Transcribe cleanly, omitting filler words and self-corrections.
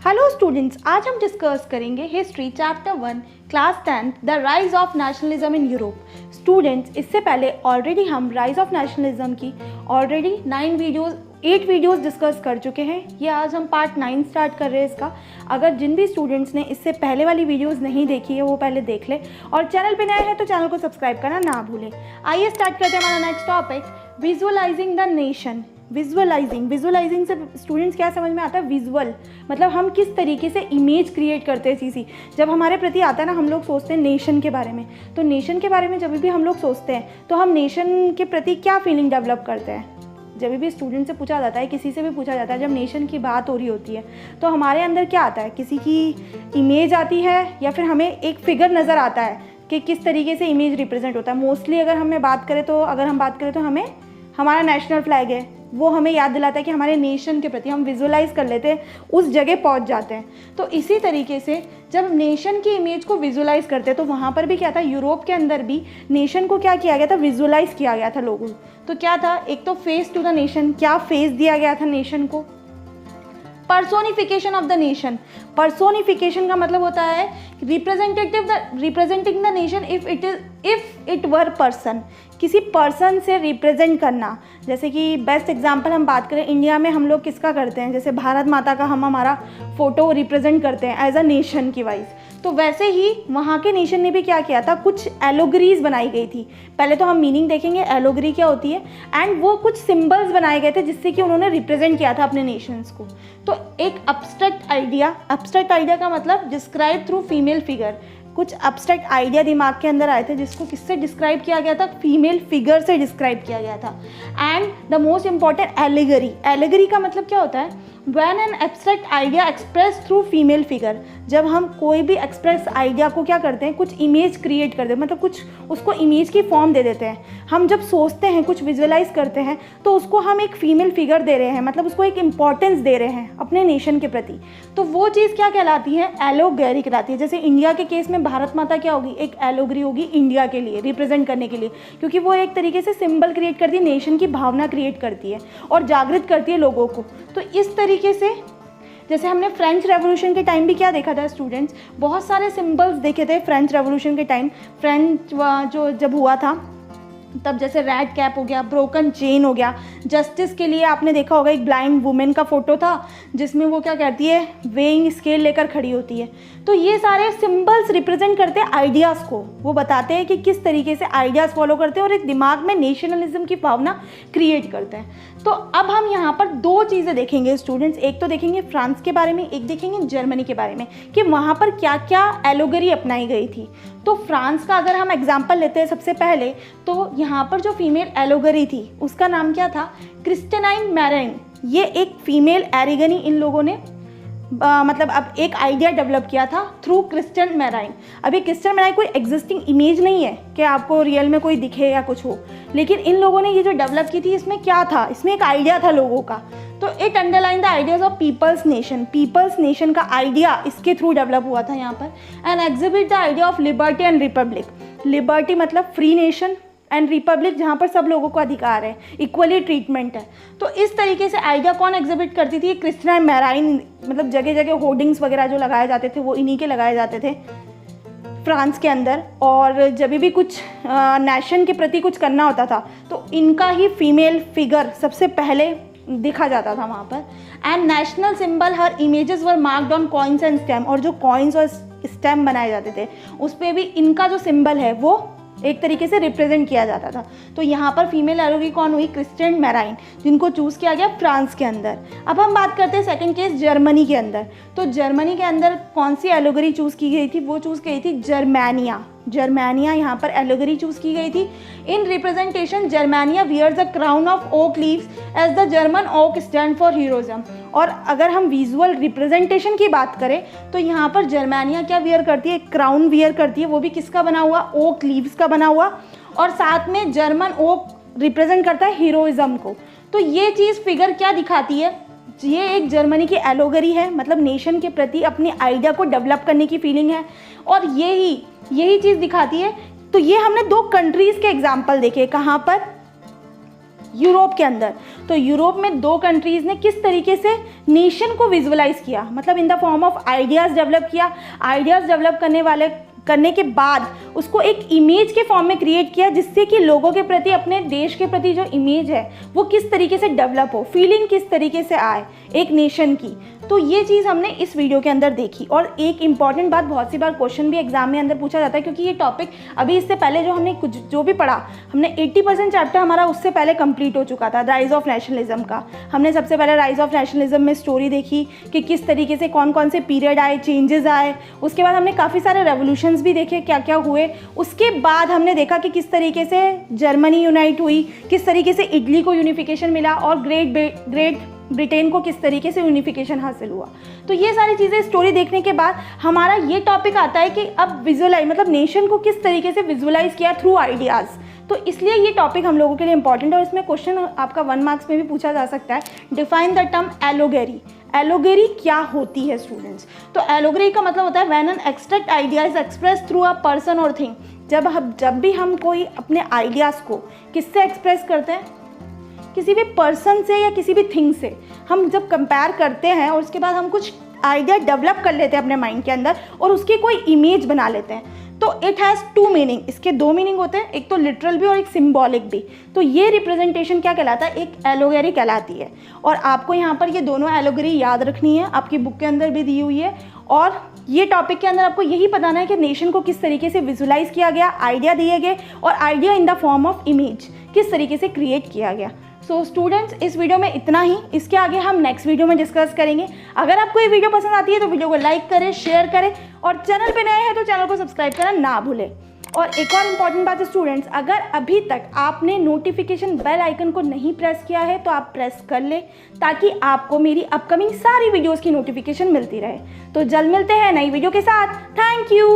Hello students, आज हम discuss करेंगे history chapter 1 class 10 the rise of nationalism in Europe. Students, इससे पहले ऑलरेडी हम राइज ऑफ नेशनलिज्म की ऑलरेडी 8 वीडियोस डिस्कस कर चुके हैं। ये आज हम पार्ट 9 स्टार्ट कर रहे हैं इसका। अगर जिन भी स्टूडेंट्स ने इससे पहले वाली वीडियोस नहीं देखी है वो पहले देख ले, और चैनल पे नए हैं तो चैनल को सब्सक्राइब करना ना भूलें। आइए स्टार्ट करते हैं हमारा next topic, visualising the nation. Visualising से स्टूडेंट्स क्या समझ में आता है? विजुअल मतलब हम किस तरीके से इमेज क्रिएट करते हैं चीज़। जब हमारे प्रति आता है ना, हम लोग सोचते हैं नेशन के बारे में। तो नेशन के बारे में जब भी हम लोग सोचते हैं तो हम नेशन के प्रति क्या फीलिंग डेवलप करते हैं? जब भी स्टूडेंट से पूछा जाता है, किसी से भी पूछा जाता है, जब नेशन की बात हो रही होती है तो हमारे अंदर क्या आता है? किसी की इमेज आती है या फिर हमें एक फिगर नज़र आता है कि किस तरीके से इमेज रिप्रेजेंट होता है। मोस्टली अगर हम बात करें तो हमें हमारा नेशनल फ्लैग है, वो हमें याद दिलाता है कि हमारे नेशन के प्रति हम विजुअलाइज कर लेते हैं, उस जगह पहुंच जाते हैं। तो इसी तरीके से जब नेशन की इमेज को विजुअलाइज करते हैं तो वहाँ पर भी क्या था, यूरोप के अंदर भी नेशन को क्या किया गया था? विजुअलाइज किया गया था लोगों। तो क्या था? एक तो फेस टू द नेशन, क्या फेस दिया गया था नेशन को? Personification of the nation. Personification का मतलब होता है representing the nation if it were person, किसी पर्सन से रिप्रेजेंट करना। जैसे कि बेस्ट एग्जांपल हम बात करें, इंडिया में हम लोग किसका करते हैं? जैसे भारत माता का हम हमारा फोटो रिप्रेजेंट करते हैं एज अ नेशन की वाइज। तो वैसे ही वहाँ के नेशन ने भी क्या किया था? कुछ एलोगरीज बनाई गई थी। पहले तो हम मीनिंग देखेंगे एलोगरी क्या होती है, एंड वो कुछ सिंबल्स बनाए गए थे जिससे कि उन्होंने रिप्रेजेंट किया था अपने नेशंस को। तो एक अब्स्ट्रैक्ट आइडिया का मतलब डिस्क्राइब थ्रू फीमेल फिगर। कुछ अब्स्ट्रैक्ट आइडिया दिमाग के अंदर आए थे जिसको किससे डिस्क्राइब किया गया था? फीमेल फिगर से डिस्क्राइब किया गया था। And the most important allegory का मतलब क्या होता है? When an abstract idea express through female figure. जब हम कोई भी एक्सप्रेस आइडिया को क्या करते हैं? कुछ इमेज क्रिएट करते हैं, मतलब कुछ उसको इमेज की फॉर्म दे देते हैं। हम जब सोचते हैं, कुछ विजुअलाइज करते हैं तो उसको हम एक फीमेल फिगर दे रहे हैं, मतलब उसको एक इंपॉर्टेंस दे रहे हैं अपने नेशन के प्रति। तो वो चीज़ क्या कहलाती है? एलोगरी कहलाती है। जैसे इंडिया के केस में भारत माता क्या होगी? एक एलोगरी होगी इंडिया के लिए, रिप्रेजेंट करने के लिए, क्योंकि वो एक तरीके से सिंबल क्रिएट करती है, नेशन की भावना क्रिएट करती है और जागृत करती है लोगों को। तो इस तरीके से जैसे हमने फ्रेंच रेवोल्यूशन के टाइम भी क्या देखा था स्टूडेंट्स? बहुत सारे सिंबल्स देखे थे फ्रेंच रेवोल्यूशन के टाइम। फ्रेंच जो जब हुआ था तब जैसे रेड कैप हो गया, ब्रोकन चेन हो गया। जस्टिस के लिए आपने देखा होगा एक ब्लाइंड वुमेन का फोटो था जिसमें वो क्या करती है? वेइंग स्केल लेकर खड़ी होती है। तो ये सारे सिंबल्स रिप्रेजेंट करते हैं आइडियाज़ को। वो बताते हैं कि किस तरीके से आइडियाज़ फॉलो करते हैं और एक दिमाग में नेशनलिज्म की भावना क्रिएट करते हैं। तो अब हम यहाँ पर 2 चीज़ें देखेंगे स्टूडेंट्स। एक तो देखेंगे फ्रांस के बारे में, एक देखेंगे जर्मनी के बारे में कि वहाँ पर क्या क्या एलोगरी अपनाई गई थी। तो फ्रांस का अगर हम एग्जाम्पल लेते हैं सबसे पहले, तो यहाँ पर जो फीमेल एलोगरी थी उसका नाम क्या था? क्रिस्टेनाइन मैराइन। ये एक फीमेल एरिगनी इन लोगों ने मतलब अब एक आइडिया डेवलप किया था थ्रू क्रिस्टियन मैराइन। अभी क्रिस्टियन मैराइन कोई एग्जिस्टिंग इमेज नहीं है कि आपको रियल में कोई दिखे या कुछ हो, लेकिन इन लोगों ने ये जो डेवलप की थी इसमें क्या था? इसमें एक आइडिया था लोगों का। तो it underline the ideas of peoples nation का आइडिया इसके थ्रू डेवलप हुआ था यहाँ पर। And exhibit the idea of liberty and republic. Liberty मतलब फ्री नेशन, एंड रिपब्लिक जहाँ पर सब लोगों को अधिकार है, इक्वली ट्रीटमेंट है। तो इस तरीके से आइडिया कौन एग्जिबिट करती थी? Christian marine. मतलब जगह जगह होर्डिंग्स वगैरह जो लगाए जाते थे वो इन्हीं के लगाए जाते थे फ्रांस के अंदर। और जब भी कुछ नेशन के प्रति कुछ करना होता था तो इनका ही फीमेल फिगर सबसे पहले दिखा जाता था वहाँ पर। And national symbol her images were marked on coins and stamp. और जो कॉइन्स और स्टैम्प बनाए जाते थे उस पर भी इनका जो सिंबल है वो एक तरीके से रिप्रेजेंट किया जाता था। तो यहाँ पर फीमेल एलोगरी कौन हुई? क्रिस्टियन मैराइन, जिनको चूज़ किया गया फ्रांस के अंदर। अब हम बात करते हैं सेकंड केस जर्मनी के अंदर। तो जर्मनी के अंदर कौन सी एलोगरी चूज़ की गई थी? वो चूज़ की गई थी जर्मानिया यहाँ पर एलोगरी चूज़ की गई थी। In representation Germania wears the crown of oak leaves as the German oak stand for heroism. और अगर हम विजुअल रिप्रेजेंटेशन की बात करें तो यहाँ पर जर्मानिया क्या वियर करती है? क्राउन वियर करती है, वो भी किसका बना हुआ? ओक लीव्स का बना हुआ। और साथ में जर्मन ओक रिप्रेजेंट करता है हीरोइज्म को। तो ये चीज़ फिगर क्या दिखाती है? ये एक जर्मनी की एलोगरी है, मतलब नेशन के प्रति अपनी आइडिया को डेवलप करने की फीलिंग है, और यही चीज़ दिखाती है। तो ये हमने 2 कंट्रीज़ के एग्जाम्पल देखे। कहाँ पर? यूरोप के अंदर। तो यूरोप में 2 कंट्रीज़ ने किस तरीके से नेशन को विजुअलाइज किया, मतलब in the form of ideas develop किया। आइडियाज़ डेवलप करने के बाद उसको एक इमेज के फॉर्म में क्रिएट किया, जिससे कि लोगों के प्रति, अपने देश के प्रति जो इमेज है वो किस तरीके से डेवलप हो, फीलिंग किस तरीके से आए एक नेशन की। तो ये चीज़ हमने इस वीडियो के अंदर देखी। और एक इंपॉर्टेंट बात, बहुत सी बार क्वेश्चन भी एग्जाम में अंदर पूछा जाता है, क्योंकि ये टॉपिक अभी इससे पहले जो हमने जो भी पढ़ा, हमने 80% चैप्टर हमारा उससे पहले कंप्लीट हो चुका था राइज ऑफ नेशनलिज्म का। हमने सबसे पहले राइज ऑफ नेशनलिज्म में स्टोरी देखी कि किस तरीके से कौन कौन से पीरियड आए, चेंजेस आए। उसके बाद हमने काफ़ी सारे रेवोल्यूशंस भी देखे, क्या क्या हुए। उसके बाद हमने देखा कि किस तरीके से जर्मनी यूनाइट हुई, किस तरीके से इटली को यूनिफिकेशन मिला, और ग्रेट ब्रिटेन को किस तरीके से यूनिफिकेशन हासिल हुआ। तो ये सारी चीज़ें स्टोरी देखने के बाद हमारा ये टॉपिक आता है कि अब विजुअलाइज, मतलब नेशन को किस तरीके से विजुअलाइज किया थ्रू आइडियाज़। तो इसलिए ये टॉपिक हम लोगों के लिए इंपॉर्टेंट है। और इसमें क्वेश्चन आपका 1 मार्क्स में भी पूछा जा सकता है, डिफाइन द टर्म एलोगेरी। एलोगेरी क्या होती है स्टूडेंट्स? तो एलोगेरी का मतलब होता है when an abstract idea is express through a person और थिंग। जब भी हम कोई अपने आइडियाज़ को किससे एक्सप्रेस करते हैं, किसी भी पर्सन से या किसी भी थिंग से हम जब कंपेयर करते हैं और उसके बाद हम कुछ आइडिया डेवलप कर लेते हैं अपने माइंड के अंदर और उसकी कोई इमेज बना लेते हैं, तो इट हैज़ 2 मीनिंग। इसके 2 मीनिंग होते हैं, एक तो लिटरल भी और एक सिंबॉलिक भी। तो ये रिप्रेजेंटेशन क्या कहलाता है? एक एलोगेरी कहलाती है। और आपको यहाँ पर ये दोनों एलोगेरी याद रखनी है, आपकी बुक के अंदर भी दी हुई है। और ये टॉपिक के अंदर आपको यही बताना है कि नेशन को किस तरीके से विजुलाइज किया गया, आइडिया दिए गए, और idea in the form of image किस तरीके से क्रिएट किया गया। सो स्टूडेंट्स, इस वीडियो में इतना ही। इसके आगे हम नेक्स्ट वीडियो में डिस्कस करेंगे। अगर आपको ये वीडियो पसंद आती है तो वीडियो को लाइक करें, शेयर करें, और चैनल पे नए हैं तो चैनल को सब्सक्राइब करना ना भूलें। और एक और इम्पॉर्टेंट बात है स्टूडेंट्स, अगर अभी तक आपने नोटिफिकेशन बेल आइकन को नहीं प्रेस किया है तो आप प्रेस कर लें, ताकि आपको मेरी अपकमिंग सारी वीडियोज़ की नोटिफिकेशन मिलती रहे। तो जल्द मिलते हैं नई वीडियो के साथ। Thank you.